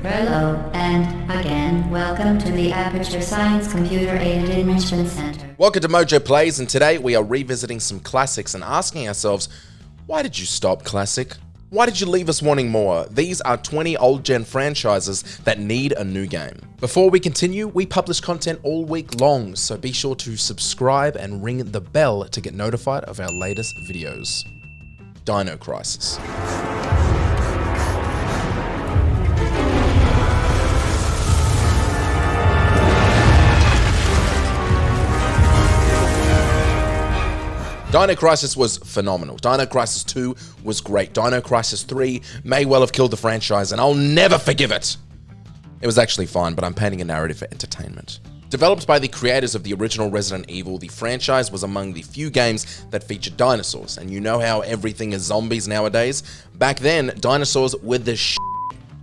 Hello, and again, welcome to the Aperture Science Computer Aided Enrichment Center. Welcome to MojoPlays, and today we are revisiting some classics and asking ourselves, why did you stop, Classic? Why did you leave us wanting more? These are 20 old-gen franchises that need a new game. Before we continue, we publish content all week long, so be sure to subscribe and ring the bell to get notified of our latest videos. Dino Crisis. Dino Crisis was phenomenal. Dino Crisis 2 was great. Dino Crisis 3 may well have killed the franchise, and I'll never forgive it. It was actually fine, but I'm painting a narrative for entertainment. Developed by the creators of the original Resident Evil, the franchise was among the few games that featured dinosaurs. And you know how everything is zombies nowadays? Back then, dinosaurs were the shit.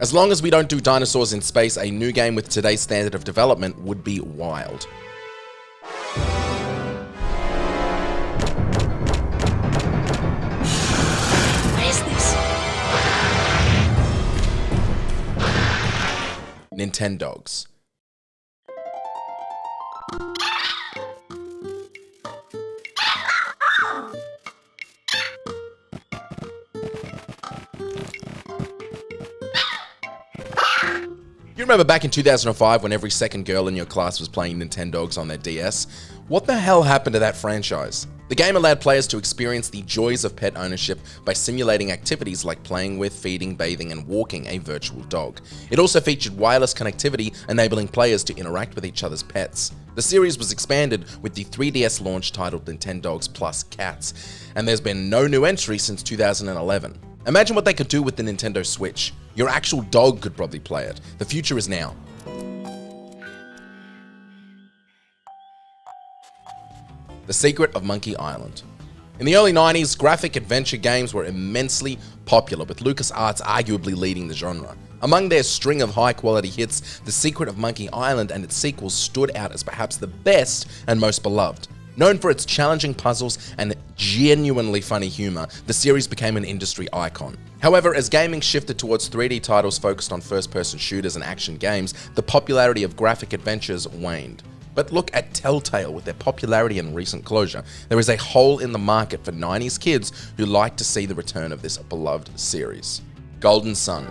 As long as we don't do dinosaurs in space, a new game with today's standard of development would be wild. Nintendogs. You remember back in 2005 when every second girl in your class was playing Nintendogs on their DS? What the hell happened to that franchise? The game allowed players to experience the joys of pet ownership by simulating activities like playing with, feeding, bathing, and walking a virtual dog. It also featured wireless connectivity, enabling players to interact with each other's pets. The series was expanded with the 3DS launch titled Nintendogs Plus Cats, and there's been no new entry since 2011. Imagine what they could do with the Nintendo Switch. Your actual dog could probably play it. The future is now. The Secret of Monkey Island. In the early 90s, graphic adventure games were immensely popular, with LucasArts arguably leading the genre. Among their string of high-quality hits, The Secret of Monkey Island and its sequels stood out as perhaps the best and most beloved. Known for its challenging puzzles and genuinely funny humor, the series became an industry icon. However, as gaming shifted towards 3D titles focused on first-person shooters and action games, the popularity of graphic adventures waned. But look at Telltale with their popularity and recent closure. There is a hole in the market for 90s kids who like to see the return of this beloved series. Golden Sun.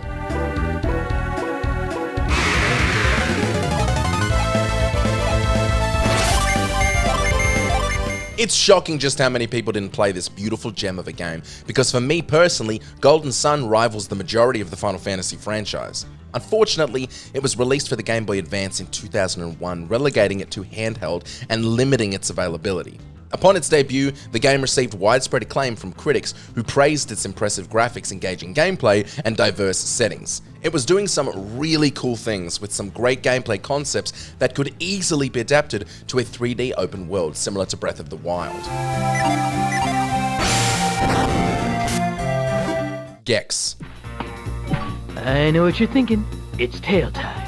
It's shocking just how many people didn't play this beautiful gem of a game, because for me personally, Golden Sun rivals the majority of the Final Fantasy franchise. Unfortunately, it was released for the Game Boy Advance in 2001, relegating it to handheld and limiting its availability. Upon its debut, the game received widespread acclaim from critics who praised its impressive graphics, engaging gameplay, and diverse settings. It was doing some really cool things with some great gameplay concepts that could easily be adapted to a 3D open world similar to Breath of the Wild. Gex. I know what you're thinking. It's tail time.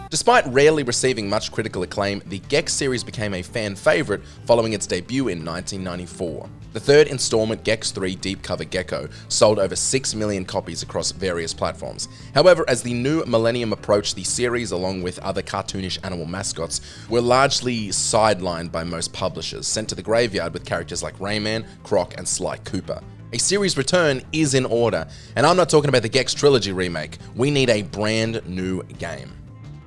Despite rarely receiving much critical acclaim, the Gex series became a fan favorite following its debut in 1994. The third installment, Gex 3 Deep Cover Gecko, sold over 6 million copies across various platforms. However, as the new millennium approached, the series, along with other cartoonish animal mascots, were largely sidelined by most publishers, sent to the graveyard with characters like Rayman, Croc, and Sly Cooper. A series return is in order, and I'm not talking about the Gex Trilogy remake. We need a brand new game.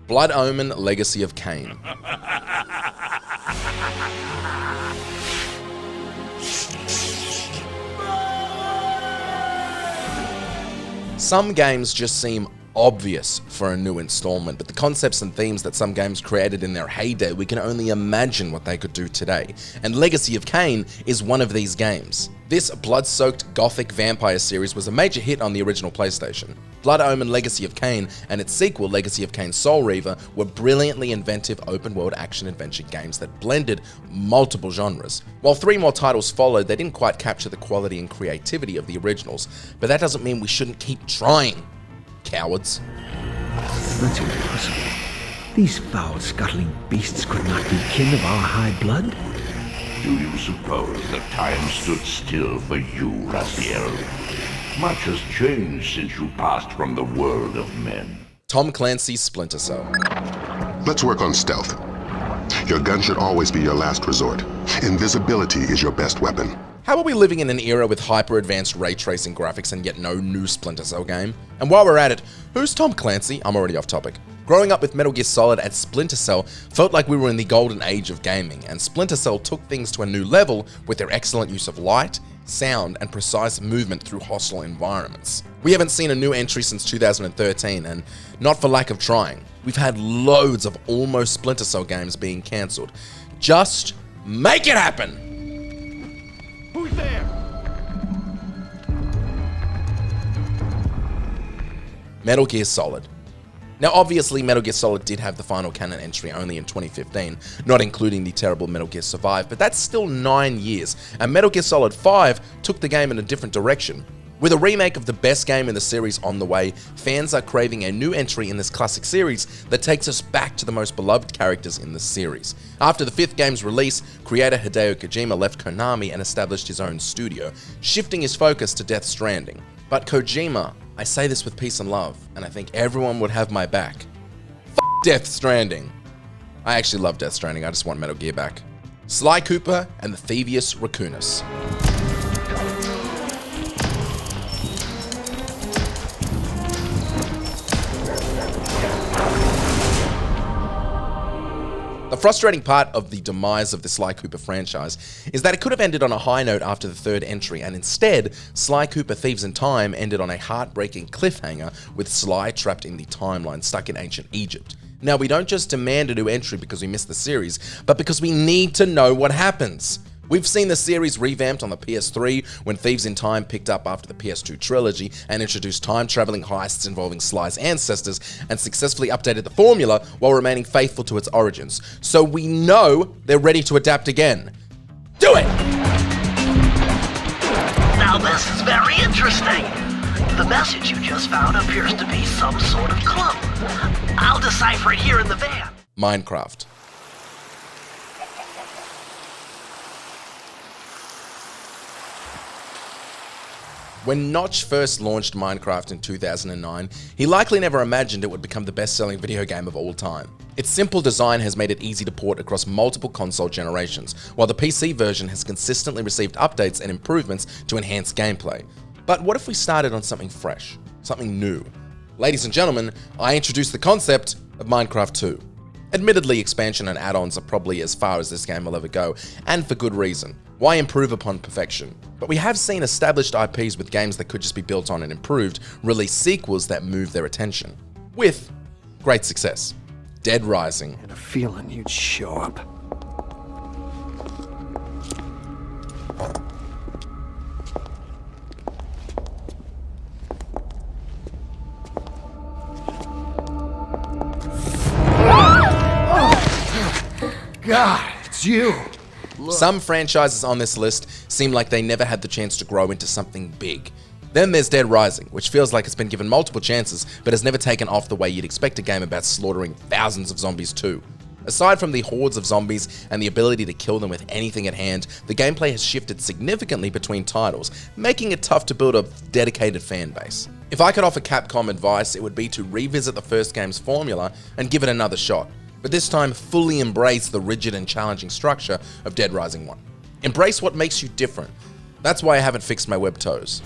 Blood Omen Legacy of Kain. Some games just seem obvious for a new installment, but the concepts and themes that some games created in their heyday, we can only imagine what they could do today. And Legacy of Kain is one of these games. This blood-soaked gothic vampire series was a major hit on the original PlayStation. Blood Omen Legacy of Kain and its sequel Legacy of Kain Soul Reaver were brilliantly inventive open-world action-adventure games that blended multiple genres. While 3 more titles followed, they didn't quite capture the quality and creativity of the originals, but that doesn't mean we shouldn't keep trying. Cowards. That's impossible. These foul, scuttling beasts could not be kin of our high blood. Do you suppose that time stood still for you, Raziel? Much has changed since you passed from the world of men. Tom Clancy's Splinter Cell. Let's work on stealth. Your gun should always be your last resort. Invisibility is your best weapon. How are we living in an era with hyper-advanced ray tracing graphics and yet no new Splinter Cell game? And while we're at it, who's Tom Clancy? I'm already off topic. Growing up with Metal Gear Solid and Splinter Cell felt like we were in the golden age of gaming, and Splinter Cell took things to a new level with their excellent use of light, sound, and precise movement through hostile environments. We haven't seen a new entry since 2013, and not for lack of trying. We've had loads of almost Splinter Cell games being cancelled. Just make it happen! Who's there? Metal Gear Solid. Now obviously Metal Gear Solid did have the final canon entry only in 2015, not including the terrible Metal Gear Survive, but that's still 9 years, and Metal Gear Solid 5 took the game in a different direction. With a remake of the best game in the series on the way, fans are craving a new entry in this classic series that takes us back to the most beloved characters in the series. After the 5th game's release, creator Hideo Kojima left Konami and established his own studio, shifting his focus to Death Stranding. But Kojima, I say this with peace and love, and I think everyone would have my back. Death Stranding. I actually love Death Stranding, I just want Metal Gear back. Sly Cooper and the Thievius Raccoonus. The frustrating part of the demise of the Sly Cooper franchise is that it could have ended on a high note after the 3rd entry, and instead, Sly Cooper Thieves in Time ended on a heartbreaking cliffhanger with Sly trapped in the timeline, stuck in ancient Egypt. Now, we don't just demand a new entry because we missed the series, but because we need to know what happens. We've seen the series revamped on the PS3 when Thieves in Time picked up after the PS2 trilogy and introduced time-traveling heists involving Sly's ancestors and successfully updated the formula while remaining faithful to its origins. So we know they're ready to adapt again. Do it! Now this is very interesting. The message you just found appears to be some sort of clue. I'll decipher it here in the van. Minecraft. When Notch first launched Minecraft in 2009, he likely never imagined it would become the best-selling video game of all time. Its simple design has made it easy to port across multiple console generations, while the PC version has consistently received updates and improvements to enhance gameplay. But what if we started on something fresh, something new? Ladies and gentlemen, I introduce the concept of Minecraft 2. Admittedly, expansion and add-ons are probably as far as this game will ever go, and for good reason. Why improve upon perfection? But we have seen established IPs with games that could just be built on and improved release sequels that move their attention. With great success. Dead Rising. And a feeling you'd show up. God, it's you. Some franchises on this list seem like they never had the chance to grow into something big. Then there's Dead Rising, which feels like it's been given multiple chances, but has never taken off the way you'd expect a game about slaughtering thousands of zombies too. Aside from the hordes of zombies and the ability to kill them with anything at hand, the gameplay has shifted significantly between titles, making it tough to build a dedicated fan base. If I could offer Capcom advice, it would be to revisit the first game's formula and give it another shot, but this time fully embrace the rigid and challenging structure of Dead Rising 1. Embrace what makes you different. That's why I haven't fixed my web toes.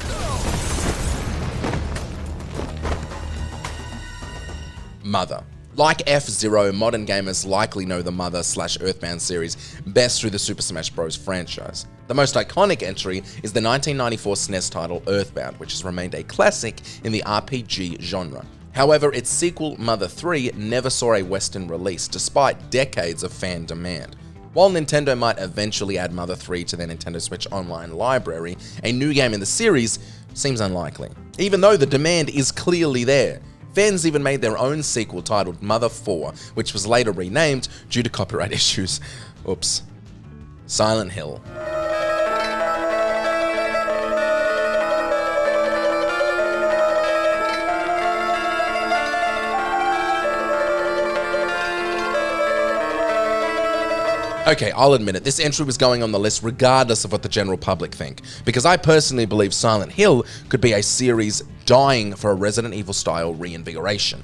Mother. Like F-Zero, modern gamers likely know the Mother/Earthbound series best through the Super Smash Bros. Franchise. The most iconic entry is the 1994 SNES title Earthbound, which has remained a classic in the RPG genre. However, its sequel, Mother 3, never saw a Western release, despite decades of fan demand. While Nintendo might eventually add Mother 3 to their Nintendo Switch Online library, a new game in the series seems unlikely, even though the demand is clearly there. Fans even made their own sequel titled Mother 4, which was later renamed due to copyright issues. Oops. Silent Hill. Okay, I'll admit it, this entry was going on the list regardless of what the general public think, because I personally believe Silent Hill could be a series dying for a Resident Evil style reinvigoration.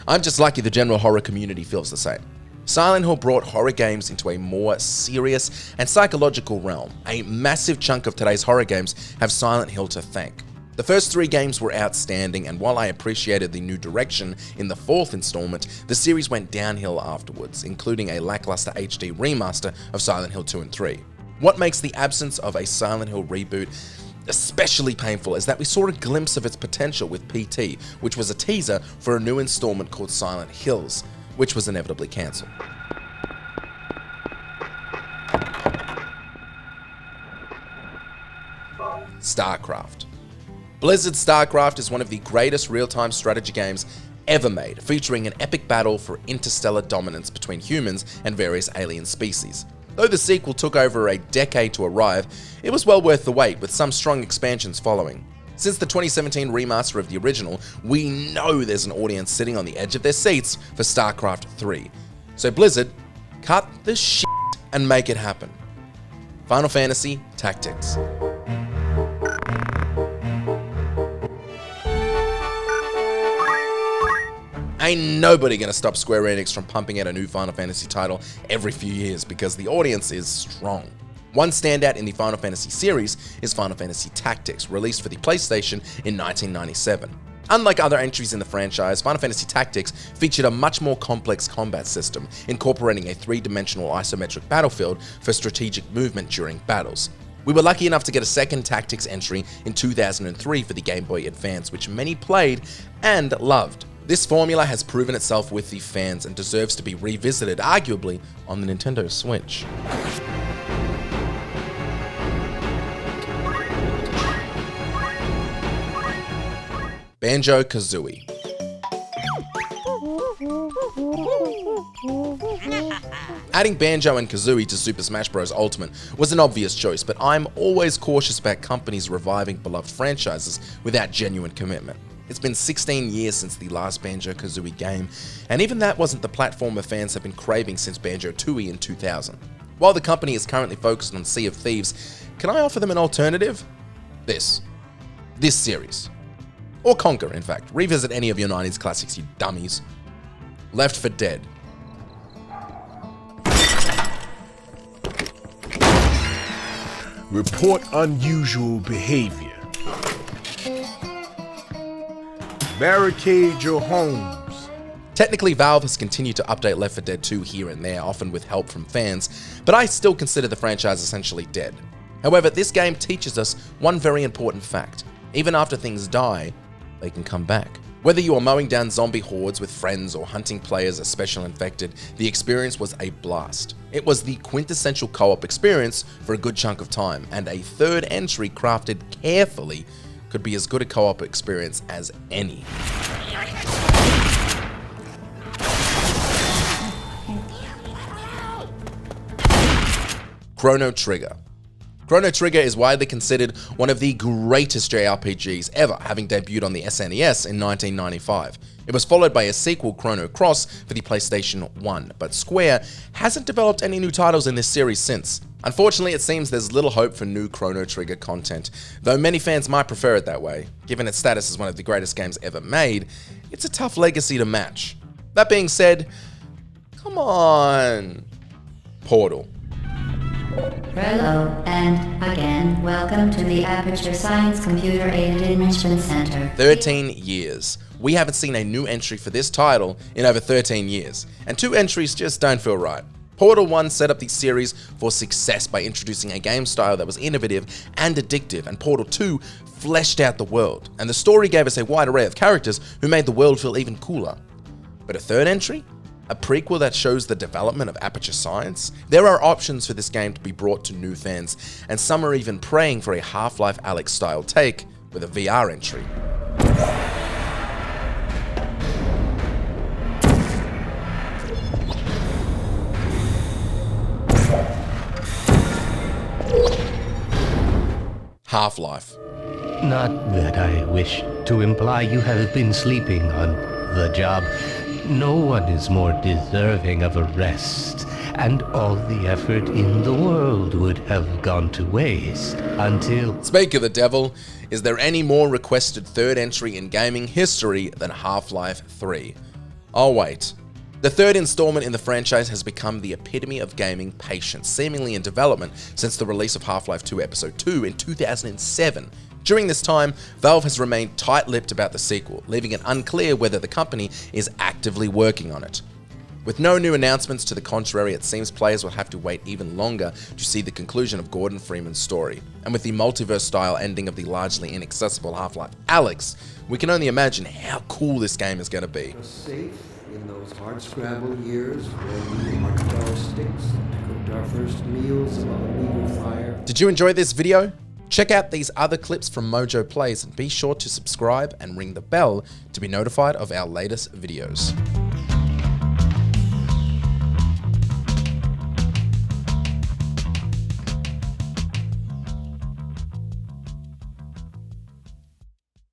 I'm just lucky the general horror community feels the same. Silent Hill brought horror games into a more serious and psychological realm. A massive chunk of today's horror games have Silent Hill to thank. The first 3 games were outstanding, and while I appreciated the new direction in the 4th installment, the series went downhill afterwards, including a lackluster HD remaster of Silent Hill 2 and 3. What makes the absence of a Silent Hill reboot especially painful is that we saw a glimpse of its potential with PT, which was a teaser for a new installment called Silent Hills, which was inevitably cancelled. Starcraft. Blizzard's Starcraft is one of the greatest real-time strategy games ever made, featuring an epic battle for interstellar dominance between humans and various alien species. Though the sequel took over a decade to arrive, it was well worth the wait, with some strong expansions following. Since the 2017 remaster of the original, we know there's an audience sitting on the edge of their seats for StarCraft 3. So Blizzard, cut the shit and make it happen. Final Fantasy Tactics. Ain't nobody gonna stop Square Enix from pumping out a new Final Fantasy title every few years because the audience is strong. One standout in the Final Fantasy series is Final Fantasy Tactics, released for the PlayStation in 1997. Unlike other entries in the franchise, Final Fantasy Tactics featured a much more complex combat system, incorporating a 3-dimensional isometric battlefield for strategic movement during battles. We were lucky enough to get a second Tactics entry in 2003 for the Game Boy Advance, which many played and loved. This formula has proven itself with the fans and deserves to be revisited, arguably, on the Nintendo Switch. Banjo Kazooie. Adding Banjo and Kazooie to Super Smash Bros. Ultimate was an obvious choice, but I'm always cautious about companies reviving beloved franchises without genuine commitment. It's been 16 years since the last Banjo Kazooie game, and even that wasn't the platformer fans have been craving since Banjo Tooie in 2000. While the company is currently focused on Sea of Thieves, can I offer them an alternative? This series. Or Conquer, in fact. Revisit any of your 90s classics, you dummies. Left 4 Dead. Report unusual behavior. Barricade your homes. Technically, Valve has continued to update Left 4 Dead 2 here and there, often with help from fans, but I still consider the franchise essentially dead. However, this game teaches us one very important fact. Even after things die, they can come back. Whether you are mowing down zombie hordes with friends or hunting players as special infected, the experience was a blast. It was the quintessential co-op experience for a good chunk of time, and a 3rd entry crafted carefully could be as good a co-op experience as any. Chrono Trigger. Chrono Trigger is widely considered one of the greatest JRPGs ever, having debuted on the SNES in 1995. It was followed by a sequel, Chrono Cross, for the PlayStation 1, but Square hasn't developed any new titles in this series since. Unfortunately, it seems there's little hope for new Chrono Trigger content, though many fans might prefer it that way. Given its status as one of the greatest games ever made, it's a tough legacy to match. That being said, come on. Portal. Hello, and again, welcome to the Aperture Science Computer Aided Enrichment Center. 13 years. We haven't seen a new entry for this title in over 13 years, and 2 entries just don't feel right. Portal 1 set up the series for success by introducing a game style that was innovative and addictive, and Portal 2 fleshed out the world, and the story gave us a wide array of characters who made the world feel even cooler. But a 3rd entry? A prequel that shows the development of Aperture Science? There are options for this game to be brought to new fans, and some are even praying for a Half-Life Alyx style take with a VR entry. Half-Life. Not that I wish to imply you have been sleeping on the job. No one is more deserving of a rest, and all the effort in the world would have gone to waste until... Speak of the devil, is there any more requested 3rd entry in gaming history than Half-Life 3? I'll wait. The third installment in the franchise has become the epitome of gaming patience, seemingly in development since the release of Half-Life 2 Episode 2 in 2007. During this time, Valve has remained tight-lipped about the sequel, leaving it unclear whether the company is actively working on it. With no new announcements to the contrary, it seems players will have to wait even longer to see the conclusion of Gordon Freeman's story. And with the multiverse-style ending of the largely inaccessible Half-Life Alyx, we can only imagine how cool this game is going to be. Safe in those hard-scrabble years when we marched our sticks and cooked our first meals above a meager fire. Did you enjoy this video? Check out these other clips from MojoPlays and be sure to subscribe and ring the bell to be notified of our latest videos.